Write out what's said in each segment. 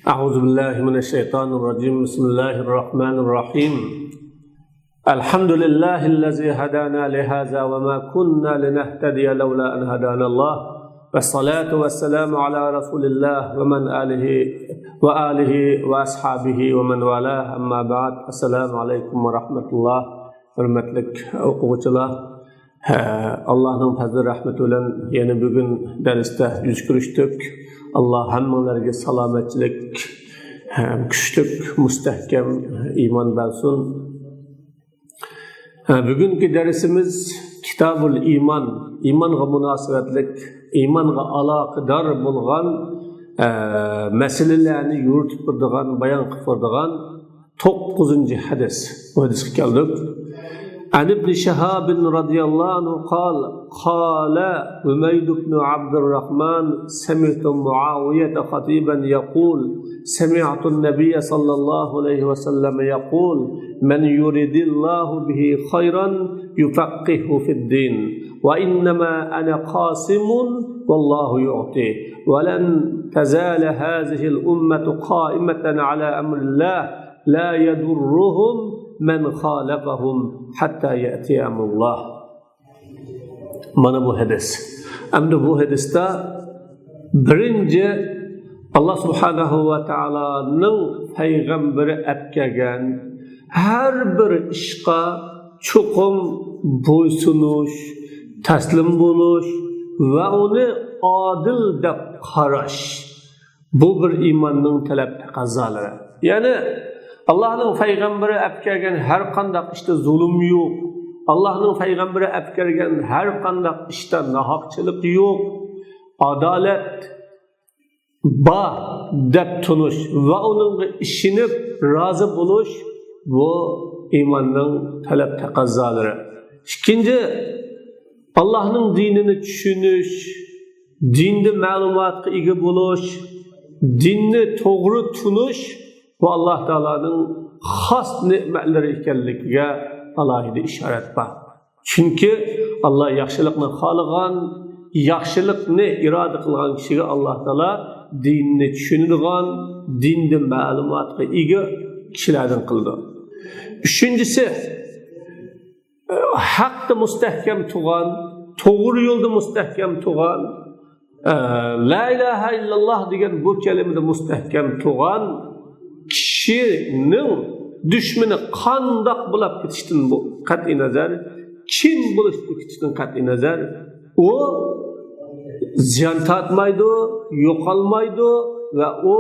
أعوذ بالله من الشيطان الرجيم بسم الله الرحمن الرحيم الحمد لله الذي هدانا لهذا وما كنا لنهتدي لولا أن هدانا الله والصلاة والسلام على رسول الله ومن آله وأصحابه ومن والاه أما بعد السلام عليكم ورحمة الله hurmatlik o'quvchilar Allohning fazli rahmati bilan yana bugun darsda yuz ko'rishdik. Alloh hammalarga salomatlik, kuchlik, mustahkam iymon bersin. Bugungi darsimiz Kitabul Iymon, iymonga munosabatlik, iymonga aloqador bo'lgan masalalarni yuritib turadigan, bayon qilib turadigan 9-hadis. Bu hadisga keldik. عن ابن شهاب رضي الله عنه قال حميد بن عبد الرحمن سمعت معاوية خطيبا يقول سمعت النبي صلى الله عليه وسلم يقول من يريد الله به خيرا يفقهه في الدين وإنما أنا قاسم والله يعطي ولن تزال هذه الأمة قائمة على أمر الله لا يضرهم من خالفهم حتى يأتي أمر الله. Mana bu hadis. Endi bu hadisda birinci Allah Subhanahu ve Taala'nın peygamberi etkigen her bir işqa çokum boysunuş, teslim buluş ve onu adil de qaraş. Bu bir imanın talep taqazoları. Yani Allah'ın peygamberi etkigen her kandak işte zulüm yok. Allah'ın peygamberi etkigen her kandak işte nahakçılık yok. Adalet ba dep tunuş ve onun işini razı buluş bu imanın talep taqazoları. İkinci Allah'ın dinini düşünüş, dinde malumatı ega buluş, dinni to'g'ri tunuş bu Allah Teala'nın xas nimetleri ekanligiga alohida ishorat bor. Chunki Allah yaxshilikni xohlagan, yaxshilikni iroda qilgan kishiga Alloh Taolo dinni tushunadigan, dinda ma'lumotga ega kishilardan qildi. Uchinchisi haqda mustahkam turgan, to'g'ri yo'lda mustahkam turgan, la ilaha illalloh degan bu kalimada mustahkam turgan kişinin düşmanı qandoq bo'lib ketishdan bu qat'iy nazar, kim bo'lishdan ketishdan qat'iy nazar, o ziyon tortmaydi, yo'qolmaydi va o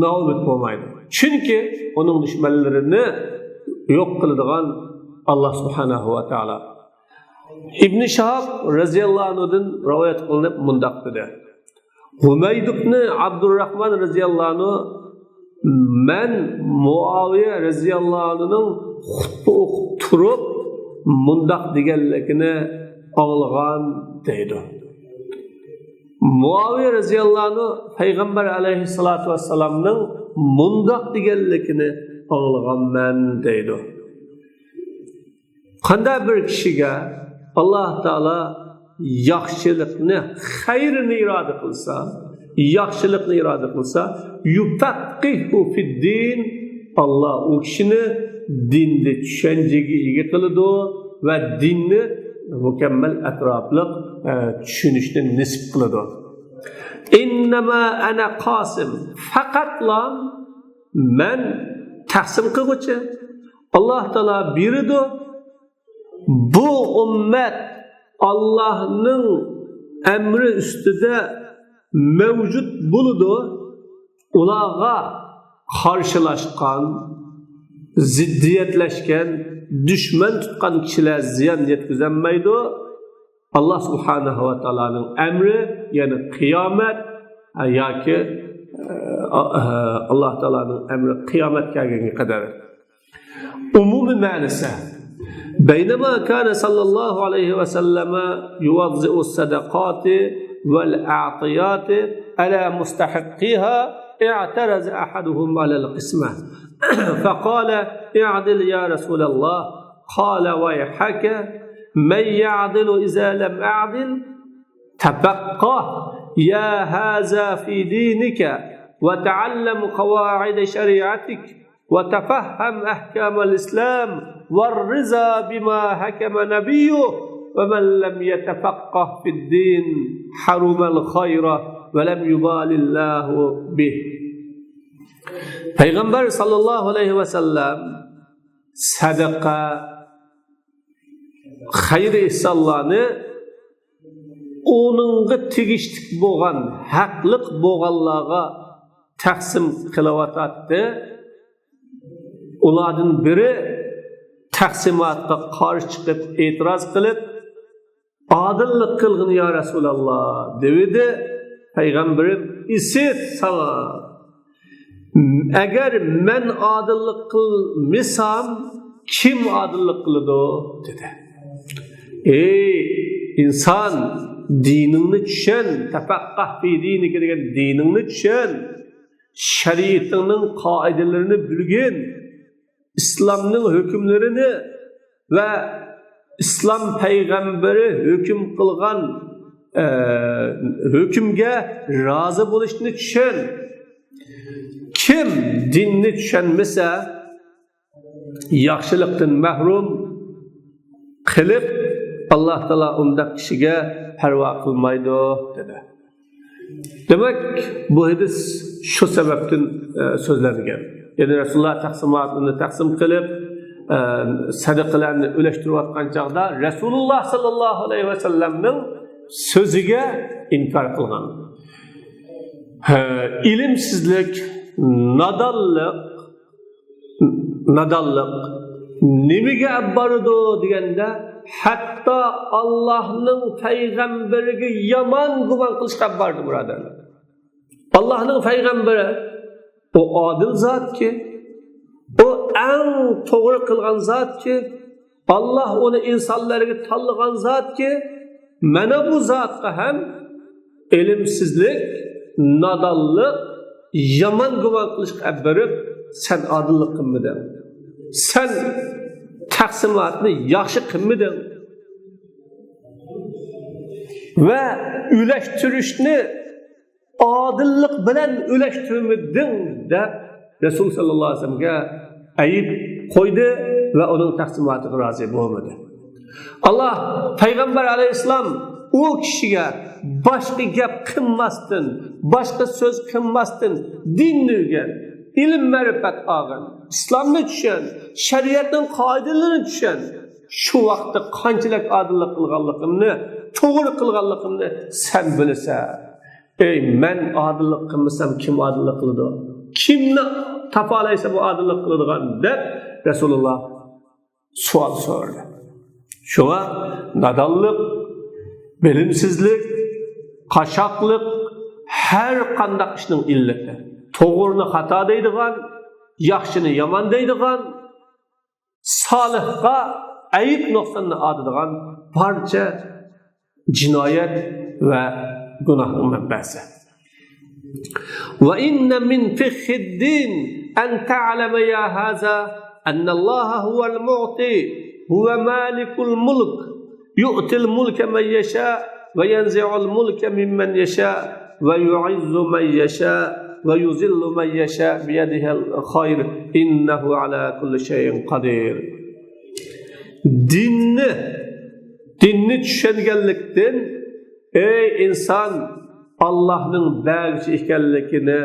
nobud bo'lmaydi. Chunki uning dushmanlarini yo'q qiladigan Alloh Subhanahu va Taolo. İbn Shahab radhiyallohu anhudan rivoyat qilinib mundaq dedi. Humayd ibn Abdurrahman radhiyallohu anhu men Muaviye radhiyallohu anhu'nun xutba o'qib turib mundaq deganligini anglagan deydi. Muaviye radhiyallohu anhu payg'ambar alayhissalatu vassalamning mundaq deganligini anglaganman deydi. Qanday bir kishiga Alloh taolo yaxshilikni, xayrini iroda qilsa, yaxshilikni iroda qilsa, yufaqqihu fid-din, Allah o kishini dinda tushunchaga ega qiladi va dinni mukammal atrofliq tushunishni nisb qiladi. Innama ana qasim, faqatla men taqsim qiluvchi. Alloh taolo beradi. Bu ummet Allah'ın emri üstüde mevcut buludu. Ulağa karşılaşkan, ziddiyetleşken, düşman tutkan kişiler ziyan yetkizemeydi. Allah Subhanahu ve Taala'nın emri yani kıyamet ya ki Allah Teala'nın emri kıyamet gelene kadar. Umumi manası بينما كان صلى الله عليه وسلم يوزع الصدقات والأعطيات على مستحقيها اعترض أحدهم على القسمة فقال اعدل يا رسول الله قال ويحك من يعدل إذا لم أعدل تبقى يا هذا في دينك وتعلم قواعد شريعتك وتفهم أحكام الإسلام والرضا بما حكم نبيه ومن لم يتفقه في الدين حرم الخير ولم يبال الله به. Peygamber sallallahu aleyhi ve sellem sadaqa hayır ihsanlarını onunğa tegishlik bo'lgan, haqliq bo'lganlarga taqsim qilyotdi. Ulardan biri taqsimotga qarshi chiqib e'tiroz qilib, "Adillik qilgin ya Rasululloh" dedi. Peygamberim "Isit sana. Agar men adillik qilmasam, kim adillik qiladi?" dedi. Ey inson, diningni tushun, tafaqqah fi dinika degan diningni tushun, shariatining qoidalarini bilgin, islomning hukmlarini va islom payg'ambari hukm qilgan hukmga rozi bo'lishni tushun. Kim dinni tushunmasa, yaxshilikdan mahrum qilib Allah Taala undaq kishiga parvo qilmaydi dedi. Demak, bu hadis shu sababdan so'zlangan. Ya'ni Rasululloh taqsimotni taqsim qilib, sadaqalarni ulashtirayotgan chaqda Rasululloh sallallohu alayhi va sallamning so'ziga inkor qilgan. Ilimsizlik, nadallik nimaga olib boradi deganda, hatto Allohning payg'ambariga yomon gumon qilishga olib bordi, birodarlar. Allohning payg'ambari o adil zotki, o eng to'g'ri qilgan zotki, Alloh uni insonlarga tanlagan zotki, mana bu zotga ham ilimsizlik, nadallik, yomon gumon qilishga olib borib, sen adillik qilmading, sen taqsimotni yaxshi qilmading va ulashtirishni adillik bilan ulashtirmading deb Rasul sallallohu alayhi vasallamga ayib qo'ydi va uning taqsimotiga rozi bo'lmadi. Allah payg'ambar alayhissalom u kishiga boshqa gap qilmasdan, boshqa so'z qilmasdan dinni o'rgan, ilm ma'rifat olgan, islomni tushun, shariatning qoidalarini tushun. Shu vaqtda qanchalik adillik qilganligimni, to'g'ri qilganligimni sen bilasan. Ey, men adillik qilmasam kim adillik qiladi? Kimni tapalaysa bu adillik qiladigan deb Rasululloh savol so'radi. Shuna nadallik, bilimsizlik, qashaqlik har qanday ishning illati. To'g'rini xato deydigan, yaxshini yomon deydigan, solihga ayib nuqsonni oladigan barcha jinoyat va gunohning manbasi. Va inna min fiqhiddin an ta'lama ya haza anna Alloh huwal mu'ti huwa malikul mulk yu'til mulka man yasha va yanzi'ul mulka mimman yasha va yu'izzu man yasha va yuzillu man yasha bi yadihi al-khayr innahu ala kulli shay'in qadir. Dinni tushunganlikdan ey inson, Allah'ның bәgçi ekanligini,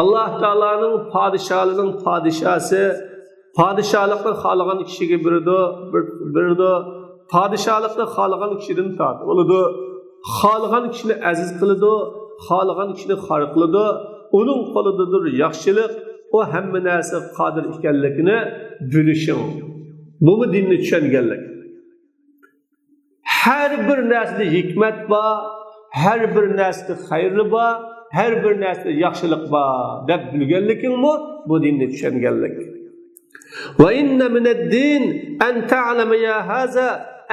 Allah Taalaning padişahligining padişası, padişahlikni xalagan kishiga berdi, padişahlikni xalagan kishidan tortib oladi, xalagan kishini aziz qiladi, xalagan kishini xor qiladi, uning qo'lidadir yaxshilik, o hamma narsa qodir ekanligini bilishing. Bu dinni tushunganlik. Har bir narsada hikmat bor, her bir narsada xayrli bor, her bir narsada yaxshilik bor deb bilganligingmi bu dinni tushunganlik. Va inna min ad-din an ta'lama ya haza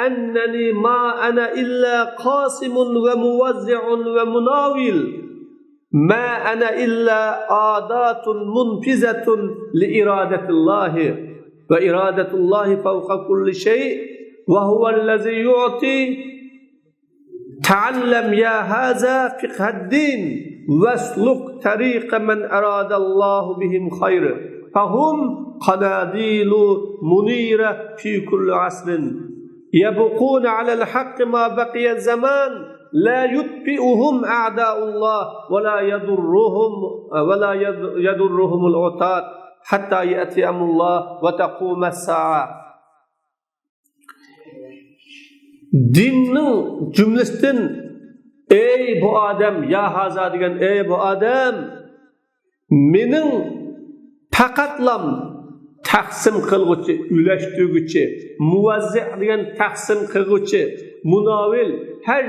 annani ma ana illa qasimun va muwazzi'un va munawil ma ana illa adatun munfizatun li iradatillahi va iradatullahi fawqa kulli shay va huwa allazi yu'ti تعلم يا هذا فقه الدين واسلك طريق من أراد الله بهم خير فهم قناديل منيرة في كل عصر يبقون على الحق ما بقي الزمان لا يطفئهم أعداء الله ولا يضرهم العتاد حتى يأتي أمر الله وتقوم الساعة. Dinning jumlasidan ey bu odam ya haza degan ey bu odam mening faqatlam taqsim qilguvchi ulashtirguvchi muvazzi degan taqsim qilguvchi munovil har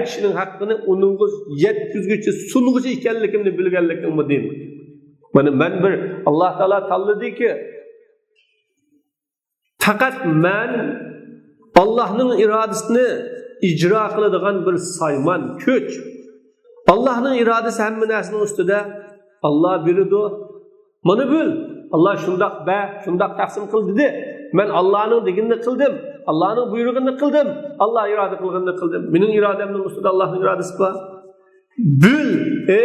kishining haqqini uningga yetkazguvchi sung'uvchi ekanligimni bilganligimni deyman. Mana men bir Alloh taolo tanladiki faqat men Allohning irodasini ijro qiladigan bir sayman kuch. Allohning irodasi hamma narsaning ustida. Allah biridu. Mana bil. Allah shundoq taqsim qildi dedi. Men Allohning deganini qildim. Allohning buyrug'ini qildim. Allah iroda qilganini qildim. Mening irodamning ustida Allohning irodasi bor. Bil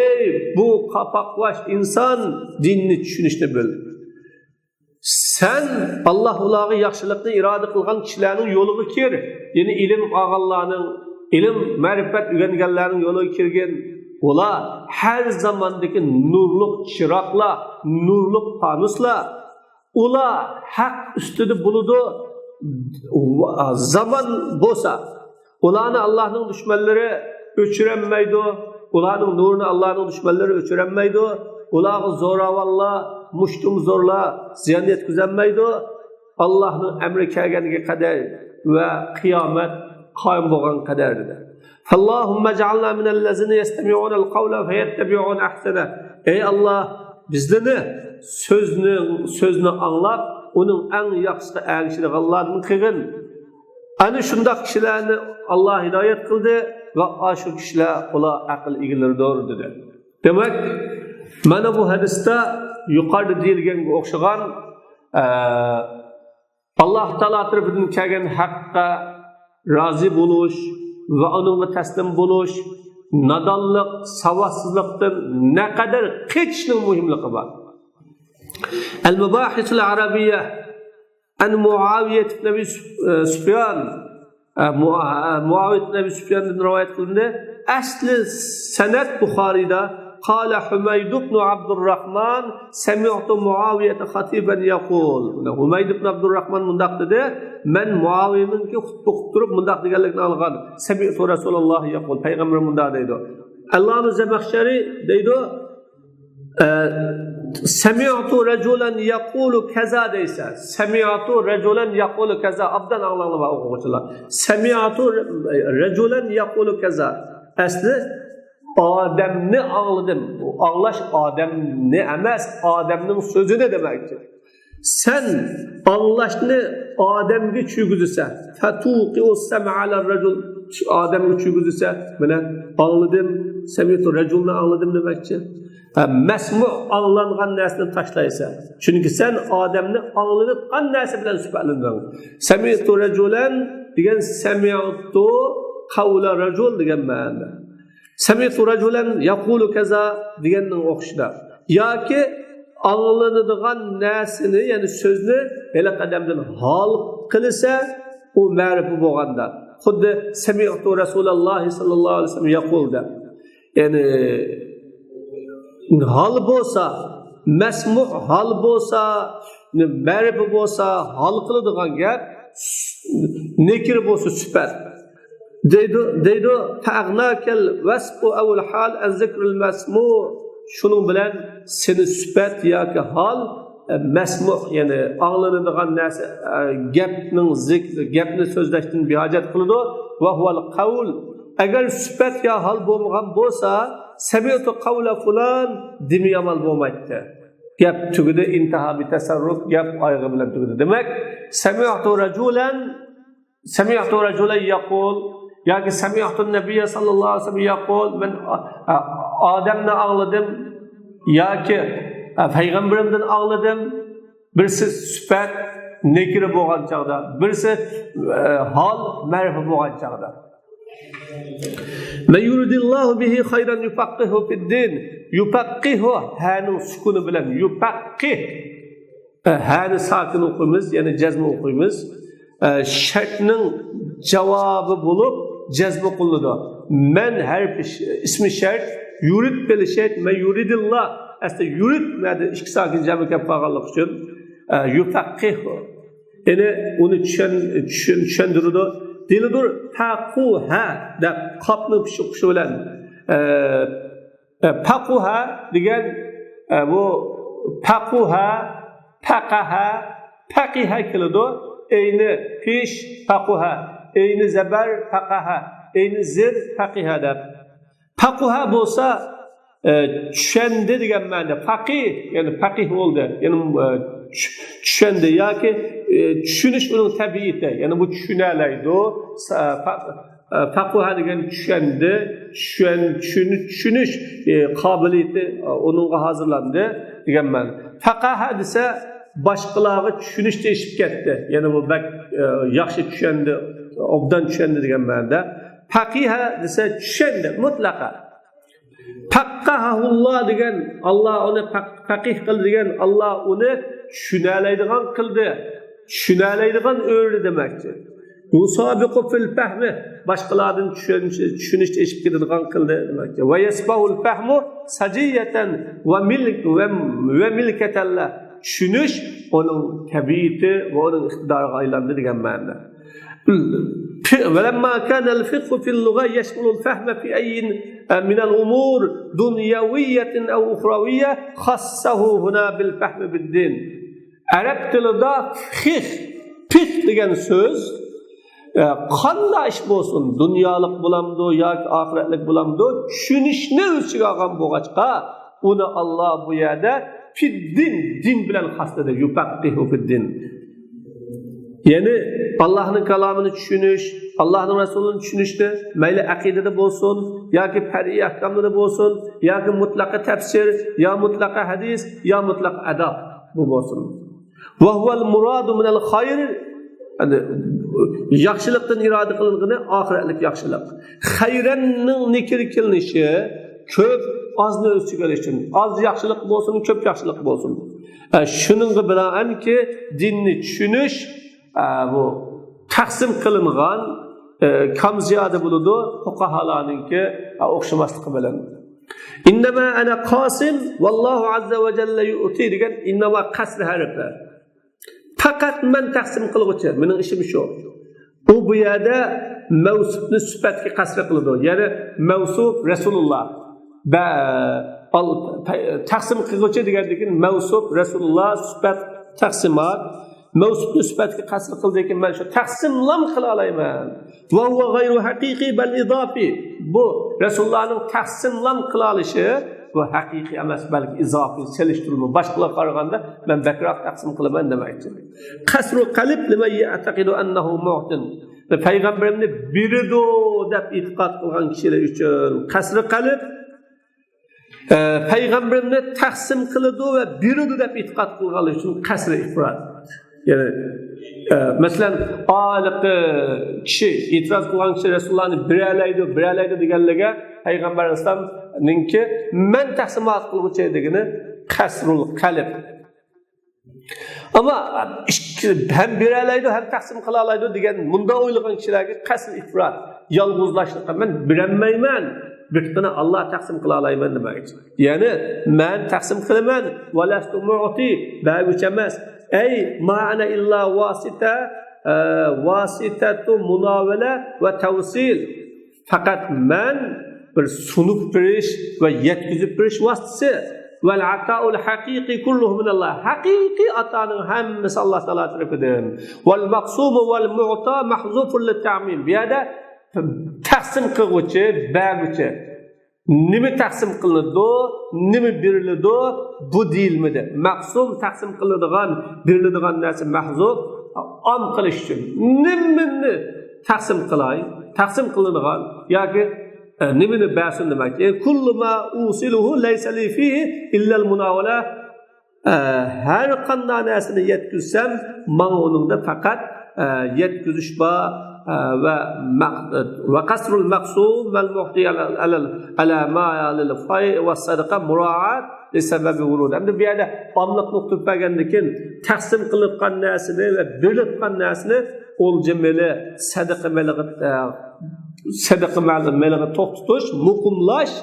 ey bu qapaqvash inson dinni tushunishni bil. Sen Allah ularga yaxshilikni iroda qilgan kishilarning yo'liga kir. Ya'ni ilm olganlarning, ilm ma'rifat o'rganganlarning yo'liga kirgin. Ular her zamandaki nurluq chiroqlar, nurluq fanuslar. Ular haq ustida buludu. Zaman bo'lsa, ularni Allohning dushmanlari o'chiranmaydi. Ularning nurini Allohning dushmanlari o'chiranmaydi. Ularga zo'ravonlar, mushtum zo'rlar ziyon yetkazolmaydi. Allohning amri kelganiga qadar va qiyomat qoyim bo'lgan qadar dedi. Allahumma ij'alna minallazina yastami'una al-qawla fayattabi'una ahsana. Ey Alloh, bizlarni so'zni anglab, uning eng yaxshi ergishadiganlardan qilgin. Ana shunday kishilarni Alloh hidoyat qildi va shu kishilar ular aql egalaridir dedi. Demak, mana bu hadisda yuqorida deyilganga o'xshagan Alloh taolo tarafidan kelgan haqqa rozi bo'lish va unga taslim bo'lish, nadonlik, savodsizlikdan naqadar qechishning muhimligi bor. Al-Mubahis al-Arabiyya an Muaviya ibn Abi Sufyan Muaviya ibn Abi Sufyandan rivoyat qilindi. Asli sanad Buxoriyda قال حميد بن عبد الرحمن سمعت معاوية خطيبا يقول حميد بن عبد الرحمن mundaq dedi men Muaviyaninki xutba turib mundaq deganligini algan سمعت رسول الله يقول payg'ambar mundaq deydi. Allama Zamakhshari deydi سمعت رجلا يقول كذا deysa سمعت رجلا يقول كذا abdan anglanglar o'quvchilar سمعت رجلا يقول كذا asli Ademni anladım. Anlaş Ademni emas, Ademning sözü ne demektir? Sen anlaşını Adem'e çügüzüse, fatuqi'u sem'ala racul Adem'e çügüzüse, bana anladım, semitu raculunu anladım demektir. Mesmu anlanğan nərsini taşlaysa. Çünkü sen Adem'ni anlanıqan nərsi bilen sübhətləndin. Semitu raculan degan semi'tu qavla racul degan ma'noda. Sami'tu rajulan yaqulu kaza deganning o'xshida. Yoki anglanadigan narsani, ya'ni so'zni bela qadamdan hol qilsa, u ma'rifa bo'lganda. Xuddi sami'tu Rasululloh sallallohu alayhi vasallam yaqulda. Ya'ni hol bo'lsa, masmu' hol bo'lsa, ma'rifa bo'lsa, hol qiladigan gap nekir bo'lsa sifat. deydi ta'gnakel vasfu avul hal an zikril masmu şunun bilen seni sifat yoki hol masmu' ya'ni anglanadigan narsa gapning zikri gapni so'zlashdan behojat qiladi va huval qawl agar sifat yo hol bo'lmagan bo'lsa sami'tu qawla fulan demi amal bo'lmaydi gap tugidi intaha bi tasarruf gap oyg'i bilan tugidi demak sami'tu rajulan yaqul yoki sami'tu nabiyya sallallohu alayhi vasallam yaqul men odamni angladim yoki payg'ambarimdan angladim birsi sifat nekiri bo'lgan chaqda, birisi hol ma'rifa bo'lgan chaqda. Men yuridillohu bihi khayran yufaqihu fid-din. Yufaqihu ha'ning sukuni bilan yufaqih. Ha'ni sakin o'qiymiz, ya'ni jazm o'qiymiz. Shartning javobi bo'lib jazm qilinadi. Men harf ismi shart, yurid bil shart, men yuridilloh. Aslida yurid nada ikki sakin jami kelib qolganlik uchun yufaqihu. Ya'ni uni tushundiradi. Dilidur paquha deb qopni pishiqishi bilan paquha degan bu paquha paqaha paqiha keladi. Eyni pish paquha, eyni zabar paqaha, eyni zir paqiha deb. Paquha bo'lsa tushundi degan ma'noda. Faqih ya'ni faqih bo'ldi. Ya'ni tushundi yoki tushunish uning tabiati. Ya'ni bu tushunalaydi. Faqih degan tushundi, tushunish qobiliyati uningga hozirlandi degan ma'no. Faqaha desa boshqalarga tushunish deyishib ketdi. Ya'ni bu yaxshi tushundi, obdan tushundi degan ma'noda. Faqiha desa tushundi mutlaqo. Faqqahulloh degan Alloh uni faqih qildi degan Alloh uni tushunalaydigan qildi. Tushunalaydigan o'rdi demakdir. Musabiqu fil fahmi boshqalardan tushunish deyishib ketadigan qildi demakdir. Va yasbahul fahmu sajiyatan va milkatallah. Tushunish onun tabiati va uning iqtidoriga aylandi degan ma'noda. ولما كان الفقه في اللغة يشمل الفهم في أي من الأمور دنيوية أو أخروية خصه هنا بالفهم بالدين. Arab tilida fiqh degan so'z qanday ish bo'lsin, dunyolik bo'lamdi yoki oxiratlik bo'lamdi, tushunishni o'ziga olgan bo'lg'achqa, uni Alloh bu yerda din bilan xasladi, yufaqihu fid-din. Ya'ni Allohning kalomini tushunish, Allohning rasulini tushunishni, mayli aqidada bo'lsin, yoki far'iy ahkomlarda bo'lsin, yoki mutlaq tafsir, yo mutlaq hadis, yo mutlaq adab bu bo'lsin. Va huval muradu min al-khayr, yaxshilikdan iroda qilingan oxiratlik yaxshilik. Xayranning nikir qilinishi ko'p ozni o'ziga olishsin. Az yaxshilik bo'lsin, ko'p yaxshilik bo'lsin. Shuning bilanki dinni tushunish bu taqsim qilingan kam ziyoda bo'ladi fuqaholarningki o'xshamasligi bilan. Innama ana qasim vallohu azza va jalla yu'ti degan innama qasr harfi. Faqat men taqsim qiluvchi, mening ishim shu. U bu yerda mavsufni sifatga qasr qiladi. Ya'ni mavsuf Rasululloh va taqsim qiluvchi degandan mavsuf Rasululloh sifat taqsimot mavsufni sifatga qasr qildi men shu taqsimlam qila olayman. Va huwa g'ayru haqiqiy bal izofi. Bu Rasulullohning taqsimlam qila olishi bu haqiqiy emas, balki izofiy, selishtirma. Boshqalar qaraganda men bakroq taqsim qilaman demoqchi. Qasru qalb liman ya'taqidu annahu mu'tin. Payg'ambarni birido deb e'tiqod qilgan kishilar uchun qasri qalb payg'ambarni taqsim qiladi va birido deb e'tiqod qilganlar uchun qasri ifrot. Yani mesela ağalıklı kişi, itiraz kılan kişi Resulullah'ını bireylaydı deganlarga Peygamber Aleyhisselam'ınki men taqsimat qiluvchi degani qasrul qalb. Ama hem bireylaydı hem taqsim qilalaydı degan bunda o'ylagan kishilarga qasr ifrat, yolg'izlashlikqa men bilinmayman. Bittana Allah taqsim qila olayman demoqchi. Ya'ni men taqsim qilaman va lastu mu'ti, bag'ich emas. Ey ma'ana illa vasitatu munavala va tavsil. Faqat men bir sunub berish va yetkazib berish vositasi. Vel ata'ul haqiqi kulluhu min Allah. Haqiqi ata'ning hammasi Alloh taolo tarafidan. Vel maqsum vel mu'ta mahzufun lit-ta'mim. Bu yerda taqsim qiluvchi, bag'ich nima taqsim qilinadi, nima beriladi, bu deyilmadi. Maqsum taqsim qilinadigan, beriladigan narsa mahzuf, am qilish uchun. Nimani taqsim qilay, taqsim qilinadigan yoki nimani ba'sin demak. Kullu ma usiluhu laysa li fihi illa al-munavala Her qanday narsani yetkizsam, men onunda fakat yetkizish bor ve kasrul maqsud vel muhti ala ma'al fay ve sadaqa muraat li sebebi vurud. Endi bu yerda omliq nuqtib bergandikin taqsim qilingan narsani ve bölüpgan narsani ol jemeli sadaqa maliga to'xtatish, muqimlash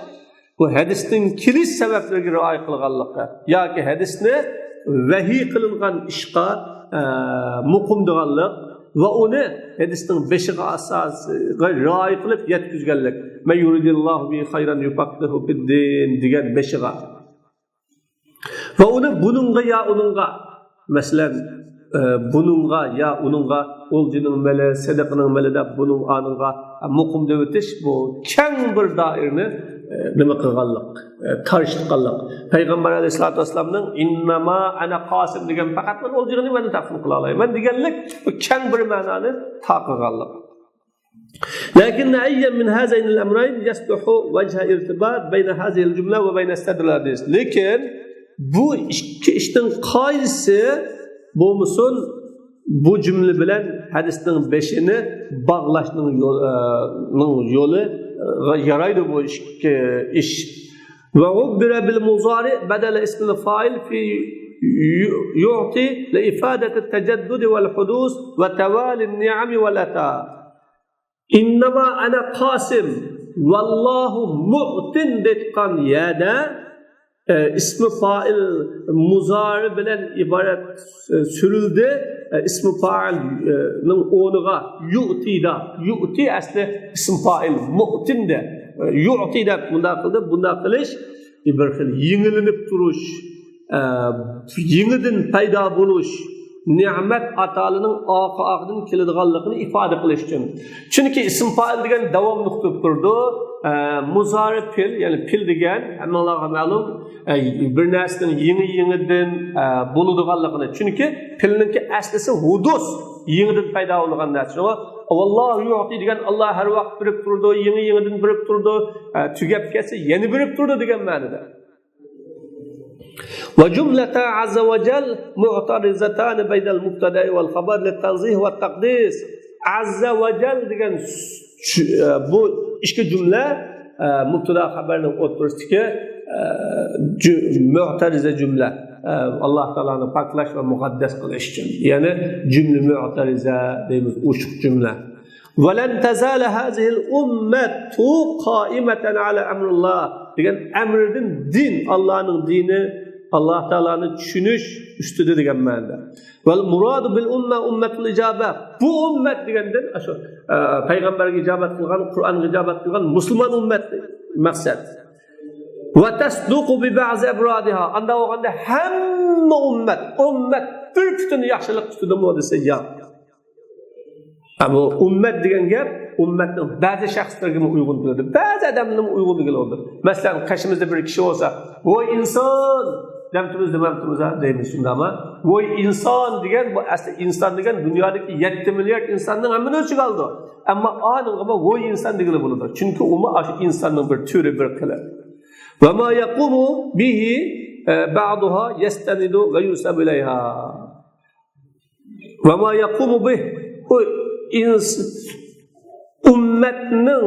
bu hadisning kirish sabablariga rioya qilganligi yoki hadisni vahiy qilingan ishqa muqim deganlik ve onu hadisning beshiga asosiga rioya qilib yetkazganlik. Men yuridillohu bi xayran yufaqihu fid-din degan beshiga. Ve onu bununga ya onunga mesela bununga ya onunga olcunun mele, sadaqının mele de bunun anınga muqim deb ötiş bu keng bir dairni nima qilganlik, tarishtirganlik. Payg'ambar alayhisolatu vasallamning innama ana qasim degan faqat men olcug'ini men taqsim qila olaman deganlik bu keng bir ma'noni taqilganlik. Lakin ayyan min hazayn al-amrayn yasluhu wajha irtibat bayna hazihi al-jumla ve bayna istidlal hadis. Lekin bu ikki ishning qaysi bo'lmasin bu cümle bilen hadisning beşini bağlaşning yolu yaraydı bu iş. Ve ubbira bil muzari bedel ismil fail fi yu'ti li ifadeti tecaddud vel hudus ve tevalin ni'ami vel ata. İnnama ana qasim vallahu mu'tin detkan yada ismi fail muzari bilen ibaret sürüldü. İsmi fail'nin onuğa yu'ti asli ismi fail mu'tinde yu'ti de bunda kılış bir xil yenilinip duruş yeniden payda buluş nimet atalının aqıdan keladiganligini ifade qilish uchun. Chunki ism fail degan davomli qilib turdi. Muzari pil, yani pil degan hammalarga ma'lum bir narsaning yenidan bo'ladiganligini. Chunki pilninki aslisi hudus, yenidan paydo bo'lgan narsa. Alloh yu'ti degan Alloh har vaqt birib turdi, yenidan birib turdi, tugab ketsa yana birib turdi degan ma'noda. وجملة عز وجل معترضتان بين المبتدأ والخبر للتنزيه والتقديس. عز وجل degan bu ikki cümle mübteda haberinin o'rtasidagi mu'tariza cümle. Allah Teala'nı paklash ve muqaddas qilish uchun. Yani cümle mu'tariza deymiz, ushuk cümle. وَلَنْ تَزَالَ هَذِهِ الْأُمَّةُ قَائِمَةً عَلَى أَمْرِ اللّٰهِ degan emrdin din, Allah'ın dini, Allah Teala'nı düşünüş üstüde degan ma'noda. Vel muradu bil ummetul icabe. Bu ummet degenden aşo payg'ambarga ijobat qilgan, Qur'onga ijobat qilgan musulmon ummet maqsad. Ve tasduqu bi ba'zi abradiha. Anda o'ganda hamma ummet bir bütün yaxshilik ustida desa ya. Ama ummet degan gap ummetning ba'zi shaxslarga uyg'un keladi, ba'zi odamlarga uyg'un keladi. Masalan, qarshimizda bir kishi bo'lsa, "Voy inson" demtimiz deymiz shunda ama voy inson degan bu asli inson degan dunyodagi 7 milliard insonning hammani o'chiga oldi. Ammo aniqmi voy inson degili bo'ladi. Chunki u insonning bir turi bir qili. Va ma yaqumu bihi ba'daha yastanidu va yusab ilayha. Va ma yaqumu bih ummetning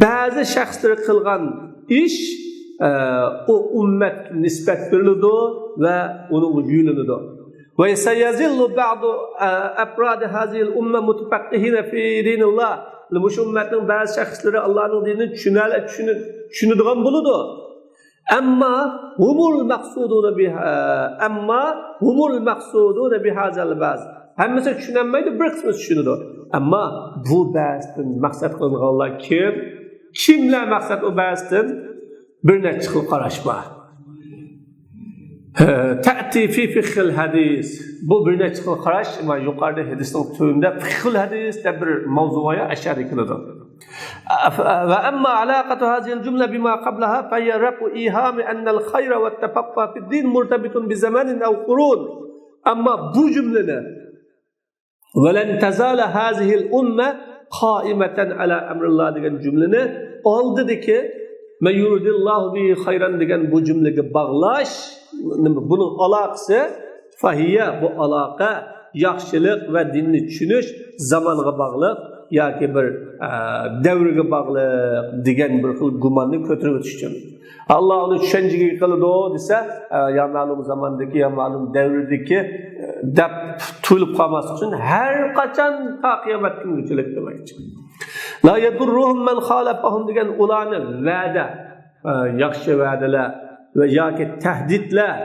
ba'zi shaxslari qilgan ish o ummet nispet verildi ve onu yuyulundu. Ve seyazillu ba'du afrad hazil umme mutafakkihin fi dinillah. Bu ümmetin bazı şahısları Allah'ın dinini düşünüdüğün buludu. Amma humul maksuduna bihazal baz. Hemmesi düşünenmeydi, bir kısmı düşünüdü. Ama bu bazın maksat kılınca Allah kim? Kimler maksat o bazın? Bir neçe xil qarash bor. Ta'ti fi fiqhil hadis. Bu bir neçe xil qarash va yuqorida hadisning tövünde fiqhil hadis deb bir mavzuga ashar etiladi. Va amma alaqatu hadhihi al-jumla bima qablaha fa yarqu iham anna al-khayra wa at-tafaqqa fi ad-din murtabitun bi zamanin aw qurun. Amma bu cümleni ve len tazala hadhihi al-umma qa'imatan ala amrillah degan cümleni oldidagi Men yuridillahu bi hayran degan bu cümlege bağlaş bunun alaqası fahiyya bu alaqa yaxshilik va dinni tushunish zamonga bog'liq yoki bir davrga bog'liq degan bir xil gumonni ko'tarib o'tish uchun Allah uni tushunchaga qiladi desa ya ma'lum zamondagi ya ma'lum davrdagi deb tuyulib qolmaslik uchun har qachon qiyomat kunigacha demoqchi. La yadurruhum man khalafahum degan ularni va'da yaxshi va'dalar va yoki tahdidlar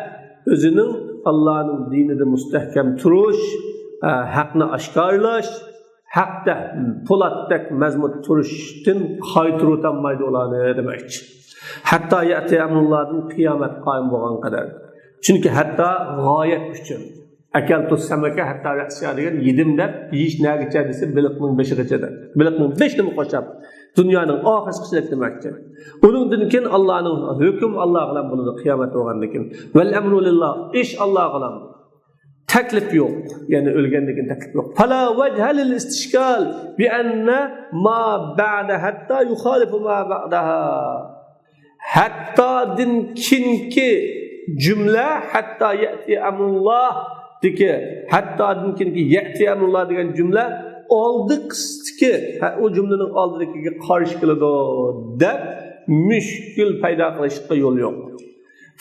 o'zining Allah'ın dinida mustahkam turish, haqni oshkorlash, haqda po'latdek mazmut turishdan qaytarolmaydi ularni demoqchi. Hatta ya'ti amrullohdan qiyomat qoyim bo'lgan qadar. Chunki hatta g'oyat uchun akaltu samaka hatta rasiya degan yedim deb yeyish nagicha desa biliqning 5gacha da. Biliqning 5 ni qo'shib dunyoning oxirgisilik demoqchi. Uningdan keyin Allohning hukm Alloh bilan bo'ladi qiyomat bo'lgandan keyin. Val amru lillah ish Alloh bilan. Taklif yok. Yani ölgenlik taklif yok. Fala vejhe lil istişkal bi enne ma ba'da hatta yukhalifu ma ba'daha. Hatta din kinki cümle hatta ya'ti amrullah deki hatta din kinki ya'ti amrullah degan cümle oldıqki o cümlenin aldıdaki qarşı kılıdı deb müşkül payda qilishga yo'l yo'q.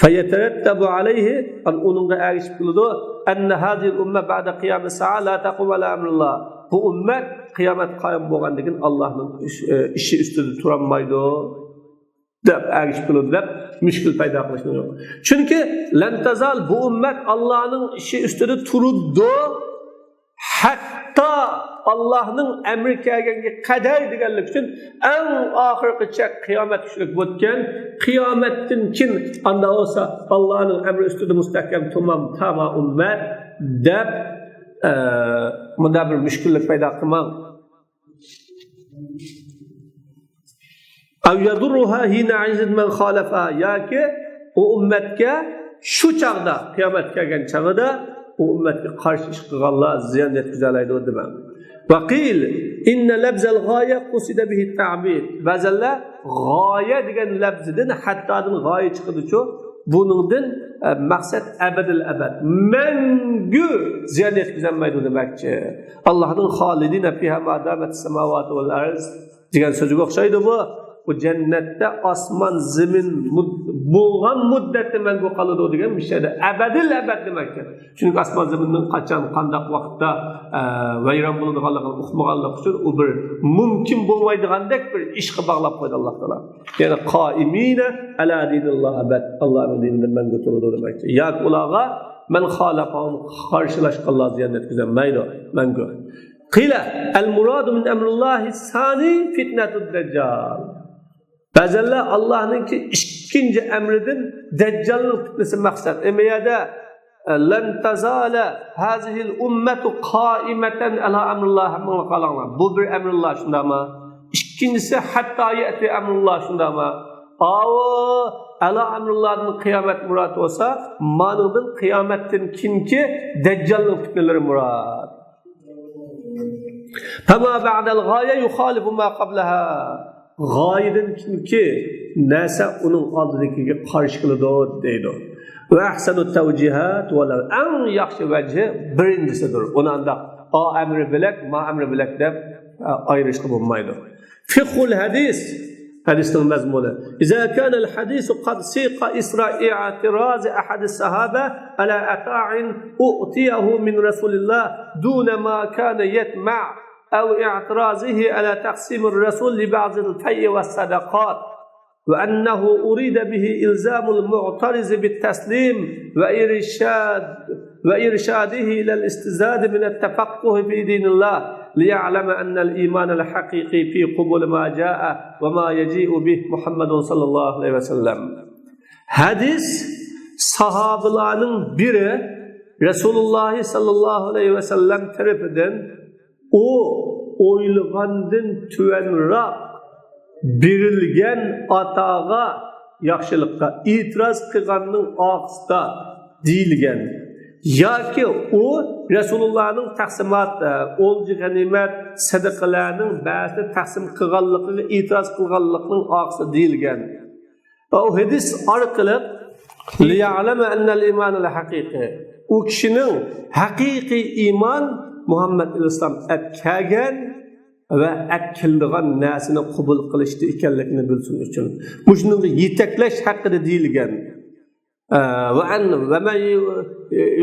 فيترتب عليه أن أنغ أعيش بلده أن هذه الأمة بعد قيام الساعة لا تقوم على أمر الله. Bu ümmet kıyamet kayım boğandaki Allah'ın işi üstüde turanmaydı deb ağış buludu deb müşkül payda kılışını yok. Çünkü lentazal bu ümmet Allah'ın işi üstüde turuddu hatta Allah'ın emri kelgengi kadar deganlik için en ahirgacha qiyomat tushlik o'tgan qiyomatdan keyin anda olsa Allah'ın emri üstüde mustahkam tamam ummet deb bunda bir müşküllik paydo qilmang. Aw yadurruha hina izid man khalafa yoki o ummatga shu chaqda qiyomat kelgan chaqda o ummatga qarshi ish qilganlar ziyon yetkazadi demang. وقيل إن لفظ الغاية قصد به التعبير. Bazılar g'oya degan lafzidan hattodin g'oya chiqadi-ku. Buningdan maqsad abadil abad. Mangu ziyon yetkazmaydi demakchi. Allohning xolidina fiha ma damat samawati wal arz degan so'zga o'xshaydi bu. Bu jannatda osmon zamin bo'lgan muddatda mangu qoladi degan bir şeyda abadil abad demakchi. Chunki osmon zaminning qachon qanday vaqtda vayron bo'ladiganligini uqmaganlik uchun u bir mumkin bo'lmaydigandek bir ishga bog'lab qo'ydi Alloh taolo. Ya'ni qoimina ala dinilloh abad. Allohning dinidan mangu turadi demakchi. Yoki ularga man xalaqahum qarshilashganlar ziyon yetkazmaydi mangu. Qila al muradu min amrillahi sani fitnatud dajjal. Bazılar Allah'ınki ikinci emridin Deccal'ın fitnesi maksat. Emeyede lan tazala hazihil ummetu qaimeten ala emrullah qalanlar. Bu bir emrullah şunda mı? İkincisi hatta yeti emrullah şunda mı? Ala emrullah'ın kıyamet murat olsa manudun kıyametin kinki Deccal'ın fitneleri murat. Fema ba'dal gaye yukhalifu ma qablaha. G'oyadan ki narsa uning oldidagiga qarshi qiladi deydi. Va ahsanu tawjihat va ang yaxshi vajhi birinchisidir. Uni anda o amri bilak, ma amri bilak deb ayrishga bo'lmaydi. Fiqhul hadis hadisning mazmuni. Iza kana al-hadis qad siqa isra i'tiraz ahad as-sahaba ala ata'in u'tiyahu min rasulillah duna ma kana yatma' أو اعتراضه على تقسيم الرسول لبعض الفيء والصدقات وأنه أريد به إلزام المعترض بالتسليم وإرشاده إلى الاستزادة من التفقه في دين الله ليعلم أن الإيمان الحقيقي في قبول ما جاء وما يجيء به محمد صلى الله عليه وسلم. Hadis sahabaların biri Resulullah sallallahu aleyhi ve sellem tarafından o o'ylagandan tuvanroq berilgan ataga yaxshilikqa e'tiroz qilganning oqsida deyilgan yoki u Rasulullahning taqsimot o'lji g'animat sadaqalarning ba'zi taqsim qilganligiga e'tiroz qilganlikning oqsida deyilgan. Bu hadis orqali لِيَعْلَمَ أَنَّ الْإِيمَانَ لَحَقِيقِ. O kişinin hakiki iman Muhammed İslam etkagen ve etkildiğen nesini kubul kılıştı ikenlikini bilsin için. Bu şunun yetekleş hakkında değilgen. Ve men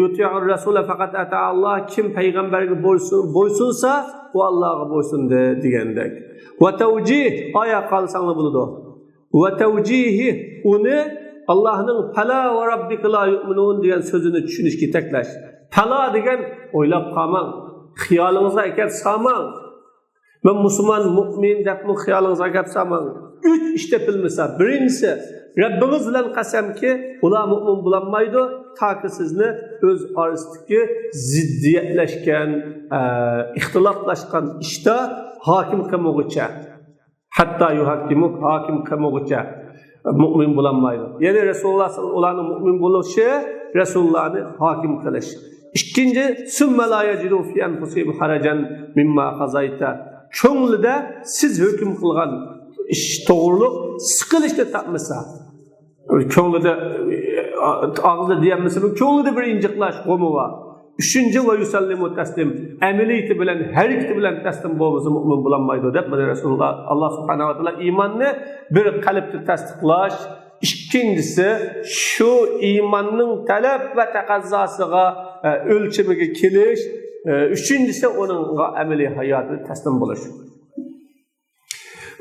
yuti'ur Resul'e fakat ata Allah, kim peygamberine boysunsa o Allah'a boysun degendek. Ve tevcih aya kalsanlı buludu. Ve tevcihi onu Allah'ın fala ve rabbike la yu'minun diyen sözünü düşünüş ki teklaş. Fala degen oylap kalman, xiyalınıza eker saman. Ben Müslüman, mümin dep mi xiyalınıza eker saman. Üç işte bilmese. Birincisi, Rabbimiz bilen kasem ki ula mümin bulanmaydı. Ta ki sizni öz arasındaki ziddiyetleşken, ihtilaflaşkan işte hakim kamuğuça. Hatta yuhakimuk hakim kamuğuça. Mümin bulanmaydı. Yani Resulullah sallallahu mümin buluşu, Resulullah'ı hakim kılış. İkinci, sümme la yecidu fi enfusihim haracan mimma qazayta. Köңlüde siz hüküm kılgan iş doğruluk sıkılışta tapmasa. Köңlüde ağızda diyemmesi, köңlüde bir inciklaş komu var. Üçüncü ve yusallimu teslim. Emeliyeti bilen, her ikisi bilen teslim boğumuzu mümin bulanmaydı. Dedi Resulullah, Allah subhanahu wa ta'ala imanını bir kalpte tasdiklaş. İkincisi, şu imanın talep ve takazzasıga ölçümüge keliş. Üçüncüsü, onun ameli hayatı teslim buluş.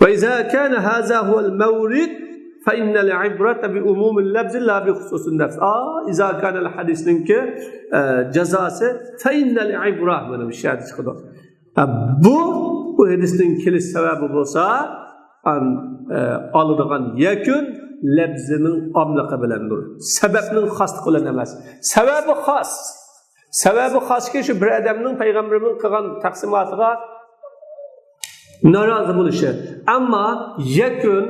Ve izâ kâne hâzâ huvel mevrid fe innel ibrate bi umumil lebzi la bi hususun nefs. İzâ kânel hadisinin ki cezası fe innel ibrah benim şahit çıkıdı. Bu hadisinin keliş sebebi olsa alıdığın yekün lebzinin amlıqı bilendir. Sebebinin xaslığı bilen emas. Sebebi xas. Sebebi xas ki şu bir adamın peygamberinin kılgan taksimatıga narazı buluşu. Ama yekün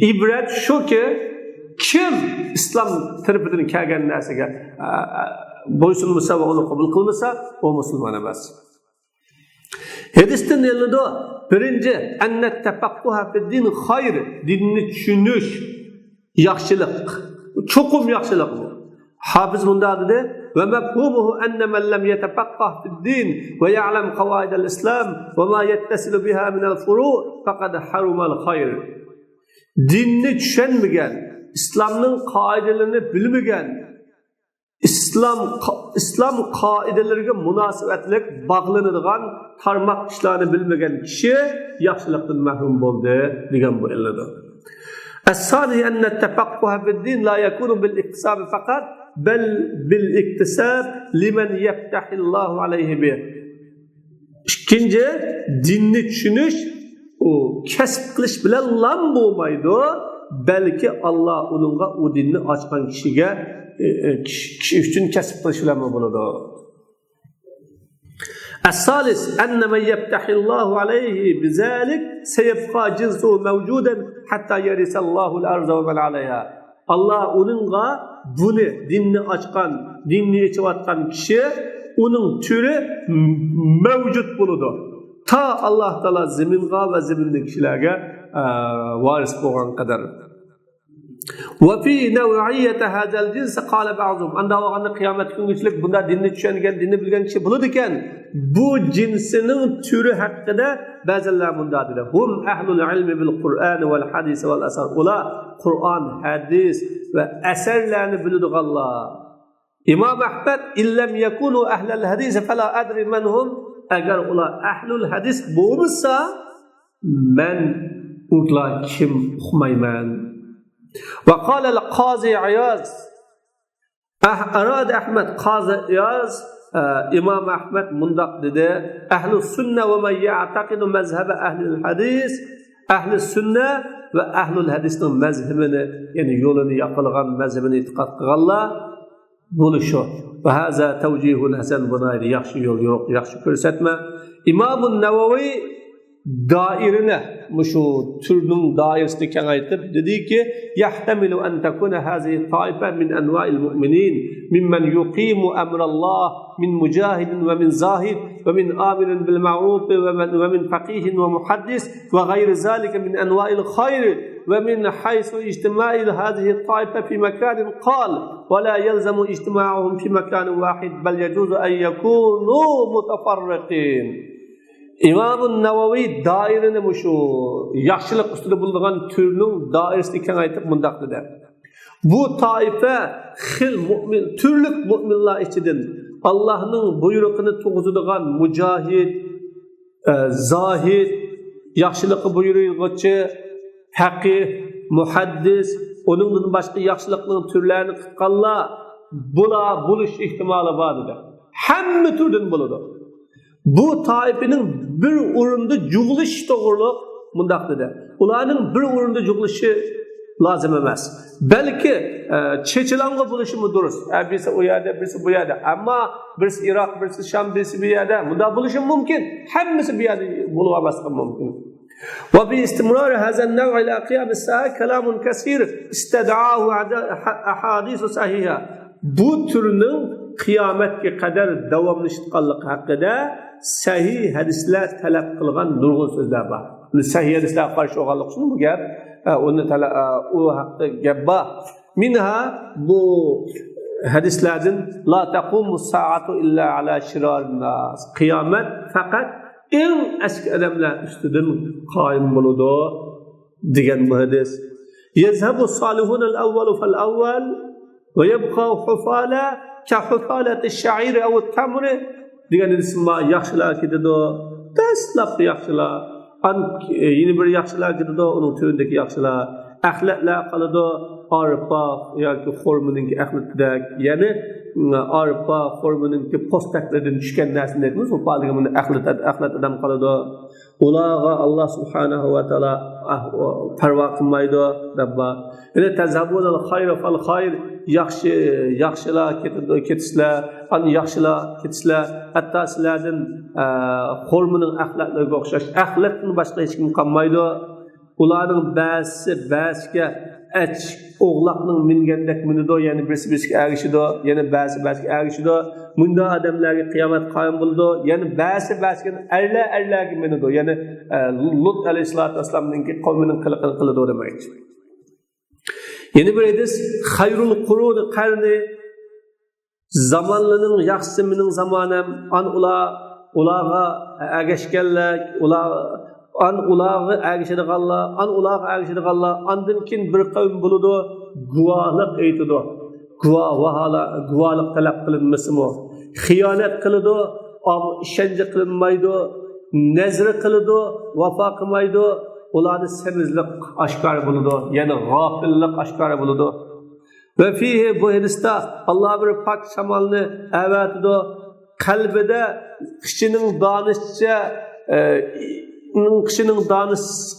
ibret şu ki kim İslam tarafından kelgen nesige boysunmasa ve onu kabul kılmasa o Müslüman emas. Hadisten elinde birinci ennet tefakkuha fi din hayr, dinni düşünüş yaxşılık. Çokum yaxşılık bu. Hafız bunda dedi ve mefhumuhu enne men lem yetefakkah fi din ve ya'lem kavaidel İslam ve ma yettesilu biha minel furu' faqad harumel hayr. Dinni düşünmegen, İslam'ın kaidelerini bilmegen, İslam kaidelerine münasebetlik bağlanıdığan tarmak işlerini bilmegen kişi yaxşılıktan mahrum oldu degen bu elledi. Es-sani enne tefakkuha fi'd-din la yekunu bil-iktisab fakat bel bil-iktisab limen yeftahillahu aleyhi bih. İkinci, dinni düşünüş o kesip kılış bilen lan bulmaydı. Belki Allah onunla o dinni açkan kişi üçün kesip kılış bilen mi buludu? Es-salis enne men yeftahillahu aleyhi bizalik seyebqa cinsuhu mevcuden hatta yerisallahu l-arza ve men aleyha. Allah onunla bunu dinni açkan, dinni içivatkan kişi onun türü mevcut buludu. Ta Allah Teala zeminga ve zemindeki kişilerge varis boğan kadar. Ve fi nev'iyyete hadal cins qala ba'dhum anda o kıyamet günü bunda dinni düşengen, dinni bilgen kişi buludiken bu cinsinin türü hakkında bazılar bunda dedi. Hum ahlul ilmi bil Kur'an vel hadis vel asar. Ula Kur'an, hadis ve eserlerini biludu Allah. İmam Ahmed illem yekunu ahlul hadis fela adri men hum. Eğer ula ahlul hadis bulmuşsa ben ula kim okumayman. Ve kâlel Qazi İyaz arad Ahmed Qazi İyaz İmam Ahmed mundak dedi ehl-i sünne ve men ya'takidu mezhebe ehl-i hadis ehl-i sünne ve ehl-i hadisinin mezhebini yani yolunu yapılgan mezhebini itiqat kılanlar buluşu. Ve haza tevcihun hasen bunaydı. Yaxşı yol yok, yaxşı körsetme. İmam-ı Nevevi dairine, şu türünün dairesini kengaytip dedi ki yahtemilu en tekune hazihi taife min enva'il mu'minin mimmen yuqimu emrallah min mücahidin ve min zahid ve min amirin bil ma'ruf ve min fakihin ve muhaddis ve gayri zalike min enva'il hayr ومن حيث اجتماع هذه الطائفة في مكان قال ولا يلزم اجتماعهم في مكان واحد بل يجوز أن يكونوا متفرقين. İmam-ı Navavi dairini muşu yaxşılık üstüde bulduğun türünün dairesini kengaytip mundaq dedi. Bu taife xil mu'min, türlük mu'minlar içidin Allah'ın buyruğunu tuğuzuduğun mücahid, zahid, yaxşılıkı buyruğucu, faqih, muhaddis, onundan başka yaxşılıkların türlerini kıtkanlar buluş ihtimali var dedi. Hemmi türden buludu. Bu taifinin bir urunda cuguluş doğruluq mundaq dedi. Ularning bir urunda cuguluşu lazım emas. Belki çeçilanga buluşumu durus. Birisi o yerde, birisi bu yerde. Ama birisi Irak, birisi Şam, birisi bir yerde. Bunda buluşum mümkün. Hemmisi bir yerde bulunması mümkün. وباستمرار هذا النوع إلى قيام الساعة كلام كثير استدعاه أحاديث صحيحة. Bu türünün kıyametke kadar davamlışlıqanlık hakkında sahih hadisler talep kılgan nurgun sözler var. Sahih hadisler karşı oğanlık için bu gap, o hakkı gap var. Minha bu hadislerden la taqumu saatu illa ala şirarin nas. Kıyamet fakat en eski adamlar üstüden qaim buludu degan bu hadis. Yazhabu salihun al-awwal fal-awwal ve yabqa hufala كحفالة الشعير أو التمر degan isma yaxshilar ketadi. Dastlabki yaxshilar, yeni bir yaxshilar ketadi, uning türündeki yaxshilar, axlatlar qoladi, arpa yoki xurmoning axlatidek, ya'ni arpa xurmoning postaklardan tushgan narsani aytamiz, bu palgimini axlat adam qoladi. Ularga Alloh subhanahu va taolo parvo qilmaydi deb bor. Yana tazabunal khayr fal khayr yaxshilar ketishlar, an yaxshilar ketishlar, hatto sizlardan xurmoning axlatlariga o'xshash axlatdan boshqa hech kim qolmaydi. Ularning ba'ziga o'g'loqning mingandek minido, ya'ni birisi erishidi, yana ba'ziga erishidi. Bunda odamlarga qiyomat qoyim bo'ldi, ya'ni ba'ziga erlarga minido, ya'ni Lut alayhisolatu vasallamning qavmining qiladi demoqchi. Yeni bir hadis hayrul qurun qarni zamanlarning yaxshisi mening zamonam an ularga ergashganlar ularga ergashadiganlar andan keyin bir qavm bo'ladi guvohlik aytadi guvohlik talab qilinmasmi xiyonat qiladi ishonchi qilinmaydi nazr qiladi vafo qilmaydi ularni semizlik oshkor bo'ladi ya'ni g'ofillik oshkor bo'ladi va fihi bu hadisda Alloh bir pok shamolni avatidi qalbida kishining donishcha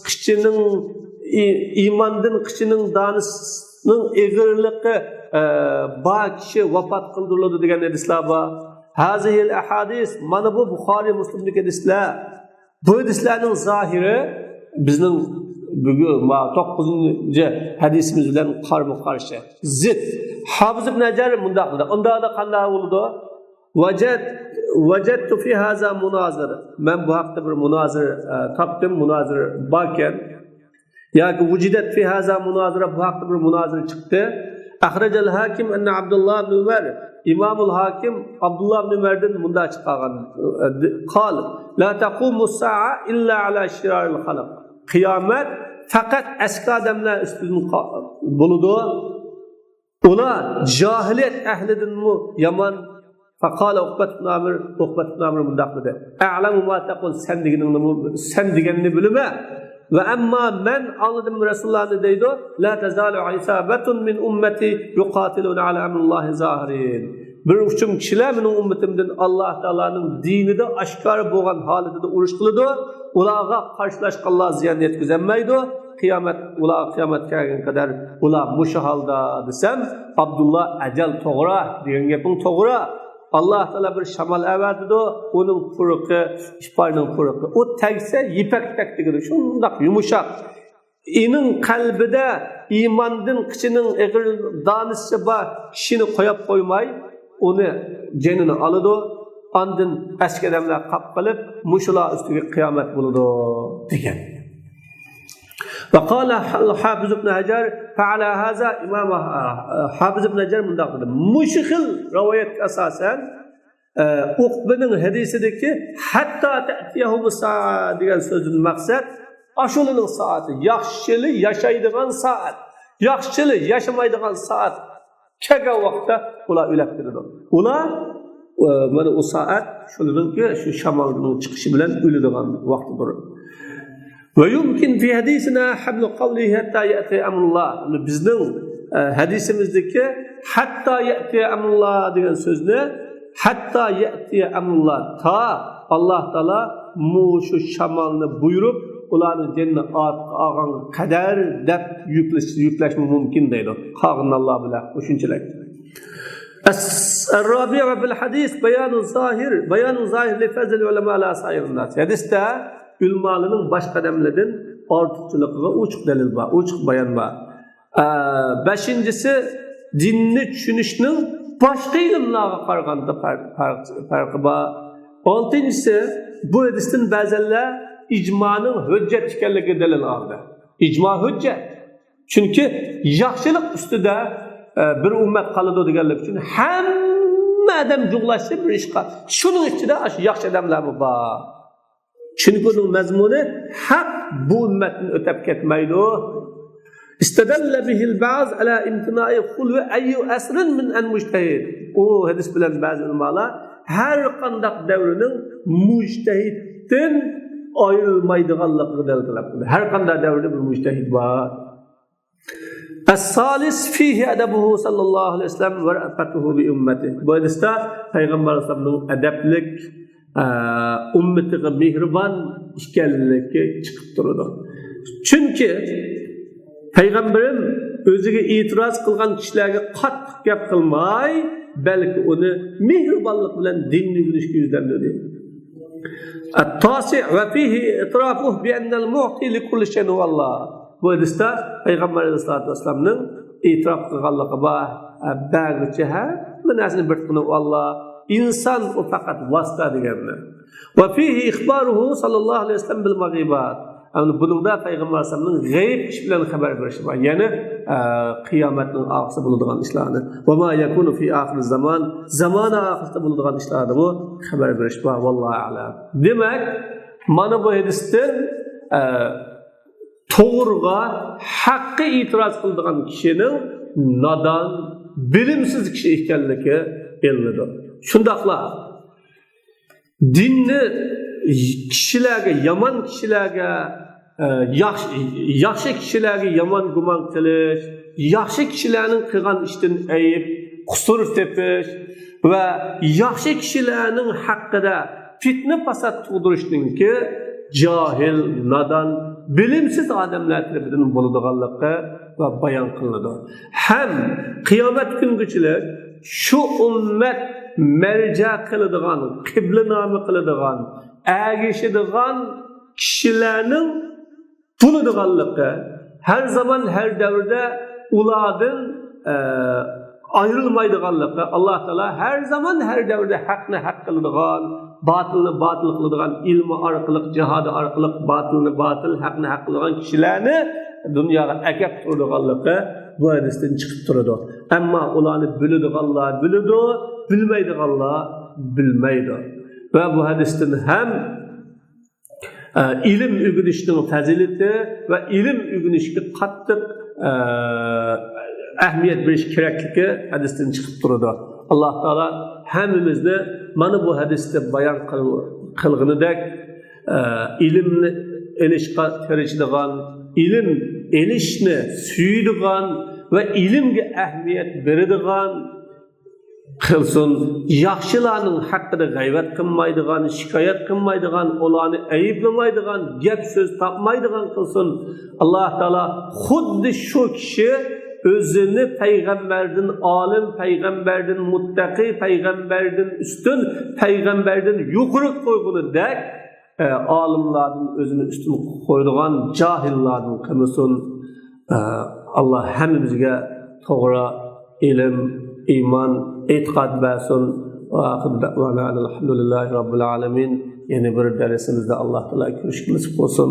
kishining iymondan kishining donishning egirligi bor kishi vafot qildiriladi degan hadislar bor. Hazihil ahadis mana bu Buxoriy Muslimdagi hadislar. Bu hadislarning zohiri bizning bugun 9-chi hadisimiz bilan qarama-qarshi. Zid. Hafiz ibn Hajar mundaq dedi. Unda qanday bo'ldi? Vajadtu fi haza munazir. Men bu haqda bir munazir topdim, munazir barken yoki vujudat fi haza munazira bu haqda bir munazir chiqdi. Akhrajal hakim anna Abdullah ibn Umar İmamul Hakim Abdullah ibn Umar'dan bunda çıkan qal la taqumu sa'a illa ala şiraril halq. Kıyamet fakat eski adamlar üstünden buludu. Ular cahiliyet ehlinden mu yaman faqala Uqbat ibn Amr bunda dedi. A'lamu ma taqul sen deganini bilma. Ve amma men anladım Resulullah'ın deydi la tazalu isabetun min ummeti yuqatilun ala amrillahi zahirin. Bir uçum kişiler benim ümmetimden Allah Teala'nın dinide aşkar boğan halinde uruş kılıdı. Ulağa karşılaşkanlar ziyan yetkizemeydi. Ulağa kıyamet gelgen kadar ulağa muşu halda desem Abdullah ecel toğra diyen yapın toğra. Allah Teala bir şamal evadidu, onun puruqı, işparının puruqı. O tegse yipek tektigidir, şundak yumuşak. İnin kalbide imandın kişinin eğer danışçı var, kişini koyup koymay, onu cenini alıdı, andın eski adamlar kap kalıp, muşula üstüge kıyamet buludu, diyen. وقال الحافظ ابن حجر فعلى هذا إمام حافظ ابن حجر من داخل مشخل رواية أساسا Uqbe'nin hadisideki hatta ta'tiyahum saat degan so'zning maqsad ashulining saati, yaxshili yashaydigan saat, yaxshili yashamaydigan saat kelgan vaqtda ular o'lib ketadi. Ular mana o saat shuninki shu shamolning chiqishi bilan o'ladigan vaqtdir. Ve yumkin fi hadisina hablu qawlihi hatta ya'ti amrullah. Bizning hadisimizdeki hatta ya'ti amrullah degan so'zni hatta ya'ti amrullah ta Allah Taala şu şamalını buyurup ularni cennet ağan kadar deb yüklash mümkün deydi. Qağın Allah bilan o'shunchalik. الرابع في الحديث بيان ظاهر لفضل العلماء على سائر الناس. Hadisda ulamalarning boshqa odamlardan ortiqchiligiga ochiq dalil bor, ochiq bayon bor. Beshinchisi dinni tushunishning boshqa ilmlarga qaraganda farqi bor. Oltinchisi bu hadisdan ba'zilar ijmoning hujjat ekanligiga dalil oldi. Ijmo hujjat. Chunki yaxshilik ustida bir ummat qoladi deganlik uchun hamma odam jug'lashsa bir ishqa. Shuning ichida yaxshi odamlar bor. Chunki uning mazmuni haq bu ummatni o'tab ketmaydi. İstedelle bihil ba'z ala imtina'i khulvi ayyu asrin min an mujtahid. O hadis bilan bazı ulamalar her qandaq davrinin mujtahiddan ayrılmaydiganligini dalil qiladi. Her qandaq davrda bir mujtahid bor. As-salis fihi adabuhu sallallahu aleyhi ve sellem ve ra'fatuhu bi ummati. Bu hadisda Peygamber sallallahu adablik ummatiga mehribon ekanligi chiqib turadi. Chunki Peygamberim o'ziga e'tiroz qilgan kishilarga qattiq gap qilmay, balki uni mehribonlik bilan dinni o'rganishga yuzlandi. At-tasi' va fihi itrafuhu bi anna al-mu'ti li kulli shay'in wallah. Bu hadisda Peygamber sallallohu alayhi vasallamning e'tirof qilganligi bor. Bag'icha hamma narsani bir qilib Allah, inson u faqat vosita deganlar. Va fihi ikhbaruhu sallallohu alayhi vasallam bil maghibat. Yani bununda Peygamber Aleyhisselam'ın gayb iş bilen haber verişi var. Yani kıyametin ağısı bulunduğun işlerini. Ve ma yakunu fi ahir zaman ağısı bulunduğun işlerini bu haber verişi var. Vallahi alem. Demek, mana bu hadisten doğruğa hakkı itiraz kıldığın kişinin nadan, bilimsiz kişi ihtiyaçlığı bellidir. Şundakla, dinni kişilerge, yaman kişilerge, yaxşı kişilerge yaman guman qilish, yaxşı kişilerinin qilgan ishdan ayib, qusur tepish ve yaxşı kişilerinin haqqida fitne fasad tug'dirishninki jahil, nadan, bilimsiz odamlar tarafidan bo'ladiganligi va bayon qilinadi. Ham qiyomat kungachilik shu ummat merca qiladigan, qibla nomi qiladigan, ergişidigan kişilerinin bulunduğanlığı her zaman her devirde uladın ayrılmaydıganlığı Allah Teala her zaman her devirde hakkını hak kılıdığan, batılını batıl kılıdığan, ilmi arkalık, cihadı arkalık, batılını batıl, hakkını hak kılıdığan kişilerini dünyaya ekep durduğanlığı bu hadisten çıkıp durdu. Ama ulanı bildiğanlar bildi, bilmeydiğanlar bilmeydi. Ve bu hadisten hem ilim öğrenişinin fazileti ve ilim öğrenişine qattiq ehmiyet veriş keraklığı hadisten çıkıp durdu. Allah Teala hemimizni mana bu hadiste bayan kılgınıdek ilimni elişqa terişdiğen, ilim elişni suydiğen ve ilimge ehmiyet berdiğen qilsin, yaxshilarning haqqida g'aybat qilmaydigan, shikoyat qilmaydigan, ularni ayiblamaydigan, gap so'z topmaydigan qilsin. Alloh taolo xuddi shu kishi o'zini payg'ambardan olim, payg'ambardan muttaqi, payg'ambardan ustun, payg'ambardan yuqori qo'ygunidek olimlardan o'zini ustun qo'yadigan johillardan qilmasin. Alloh hammamizga to'g'ri ilm, iman, e'tiqad versin. Ve ahir da'vana alhamdulillahi rabbil alamin. Yeni bir dersimizde Allah Teala görüşmemiz olsun.